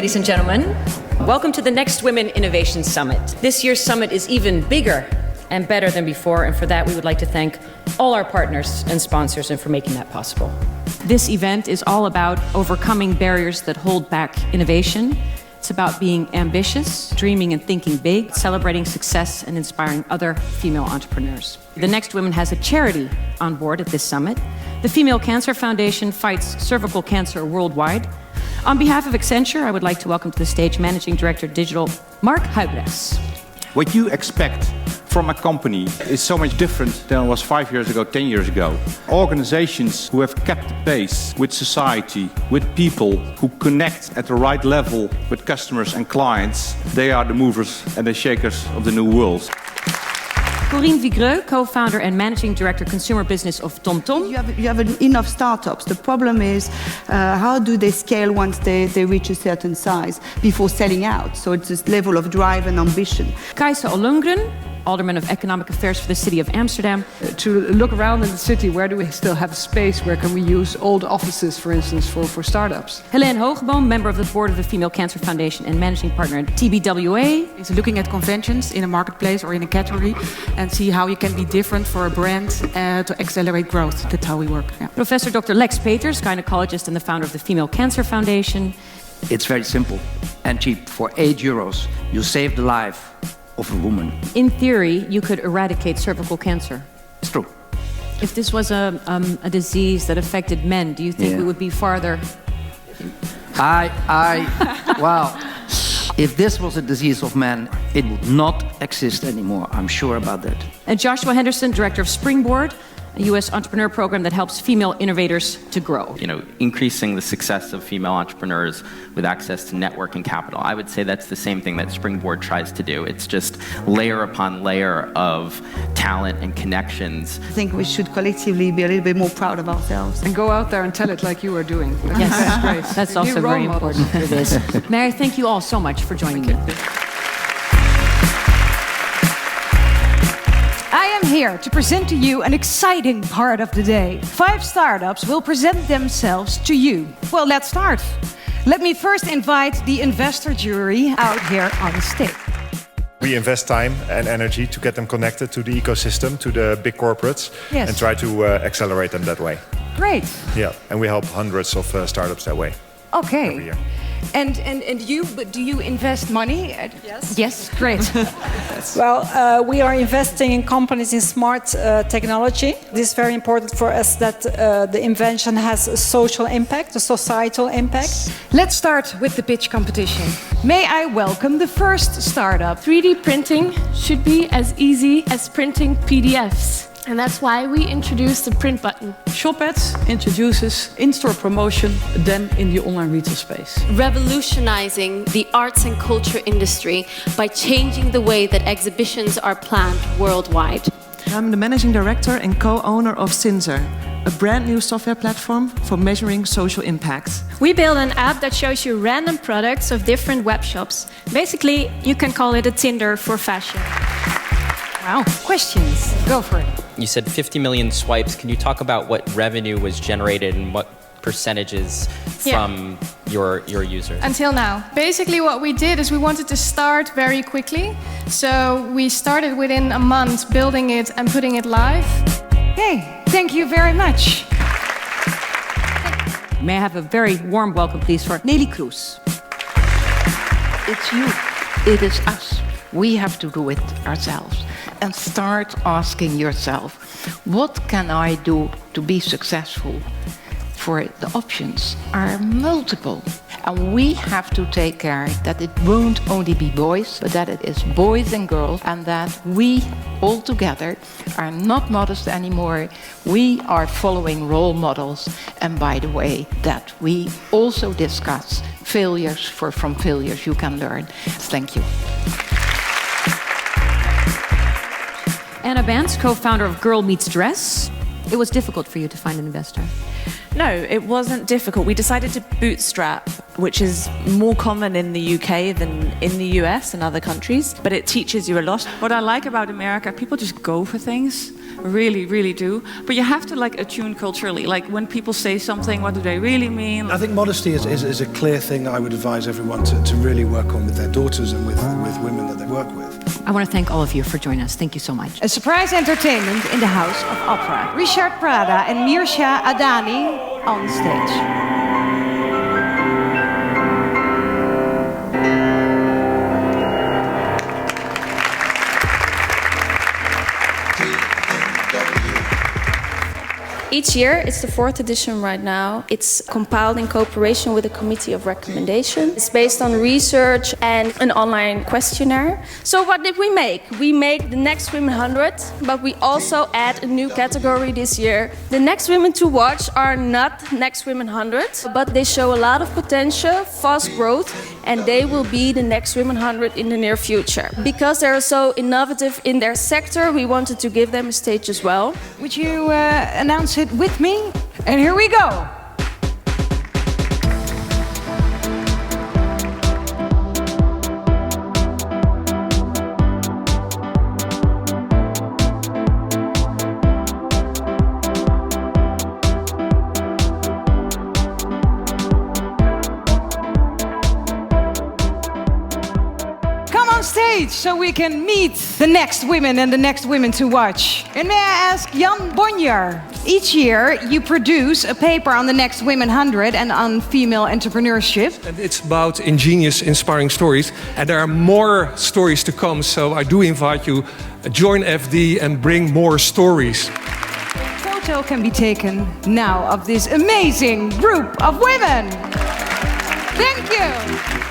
ladies and gentlemen. Welcome to the Next Women Innovation Summit. This year's summit is even bigger and better than before, and for that we would like to thank all our partners and sponsors and for making that possible. This event is all about overcoming barriers that hold back innovation. It's about being ambitious, dreaming and thinking big, celebrating success and inspiring other female entrepreneurs. The Next Women has a charity on board at this summit. The Female Cancer Foundation fights cervical cancer worldwide. On behalf of Accenture, I would like to welcome to the stage Managing Director Digital, Mark Huibrechts. What you expect from a company is so much different than it was 5 years ago, 10 years ago. Organizations who have kept the pace with society, with people who connect at the right level with customers and clients, they are the movers and the shakers of the new world. Corinne Vigreux, co-founder and managing director consumer business of TomTom. You have enough startups. The problem is how do they scale once they reach a certain size before selling out? So it's this level of drive and ambition. Kajsa Ollongren, Alderman of Economic Affairs for the City of Amsterdam. To look around in the city, where do we still have space? Where can we use old offices, for instance, for startups? Helene Hoogeboom, member of the board of the Female Cancer Foundation and managing partner at TBWA. It's looking at conventions in a marketplace or in a category and see how you can be different for a brand to accelerate growth. That's how we work. Yeah. Professor Dr. Lex Peters, gynecologist and the founder of the Female Cancer Foundation. It's very simple and cheap. For €8, you save the life of a woman. In theory, you could eradicate cervical cancer. It's true. If this was a disease that affected men, do you think we would be farther? Well, if this was a disease of men, it would not exist anymore. I'm sure about that. And Joshua Henderson, director of Springboard, a U.S. entrepreneur program that helps female innovators to grow. Increasing the success of female entrepreneurs with access to network and capital. I would say that's the same thing that Springboard tries to do. It's just layer upon layer of talent and connections. I think we should collectively be a little bit more proud of ourselves. And go out there and tell it like you are doing. Yes, that's great. That's also very important for this. May I thank you all so much for joining me. I am here to present to you an exciting part of the day. 5 startups will present themselves to you. Well, let's start. Let me first invite the investor jury out here on the stage. We invest time and energy to get them connected to the ecosystem, to the big corporates, and try to accelerate them that way. Great. Yeah, and we help hundreds of startups that way. Okay. Every year. And you, but do you invest money? Yes. Yes, great. Well, we are investing in companies in smart technology. This is very important for us that the invention has a social impact, a societal impact. Let's start with the pitch competition. May I welcome the first startup? 3D printing should be as easy as printing PDFs. And that's why we introduced the print button. Shopads introduces in-store promotion, then in the online retail space. Revolutionizing the arts and culture industry by changing the way that exhibitions are planned worldwide. I'm the managing director and co-owner of Cinzer, a brand new software platform for measuring social impact. We build an app that shows you random products of different web shops. Basically, you can call it a Tinder for fashion. Wow, questions? Go for it. You said 50 million swipes. Can you talk about what revenue was generated and what percentages from your users? Until now. Basically what we did is we wanted to start very quickly. So we started within a month building it and putting it live. Hey, thank you very much. May I have a very warm welcome, please, for Nelly Kroes. It's you. It is us. We have to do it ourselves. And start asking yourself, what can I do to be successful? For the options are multiple. And we have to take care that it won't only be boys, but that it is boys and girls, and that we all together are not modest anymore. We are following role models. And by the way, that we also discuss failures, for from failures you can learn. Thank you. Anna Bance, co-founder of Girl Meets Dress. It was difficult for you to find an investor. No, it wasn't difficult. We decided to bootstrap, which is more common in the UK than in the US and other countries, but it teaches you a lot. What I like about America, people just go for things. really, really do. But you have to like attune culturally. Like when people say something, what do they really mean? I think modesty is a clear thing that I would advise everyone to really work on with their daughters and with women that they work with. I want to thank all of you for joining us. Thank you so much. A surprise entertainment in the House of Opera. Richard Prada and Mirsha Adani on stage. Each year, it's the 4th edition right now. It's compiled in cooperation with a committee of recommendation. It's based on research and an online questionnaire. So what did we make? We make the Next Women 100, but we also add a new category this year. The next women to watch are not Next Women 100, but they show a lot of potential, fast growth, and they will be the Next Women 100 in the near future. Because they're so innovative in their sector, we wanted to give them a stage as well. Would you announce it with me? And here we go. Stage so we can meet the next women and the next women to watch. And may I ask Jan Bonjar, each year you produce a paper on the Next Women 100 and on female entrepreneurship. And it's about ingenious, inspiring stories. And there are more stories to come, so I do invite you, join FD and bring more stories. Photo can be taken now of this amazing group of women. Thank you.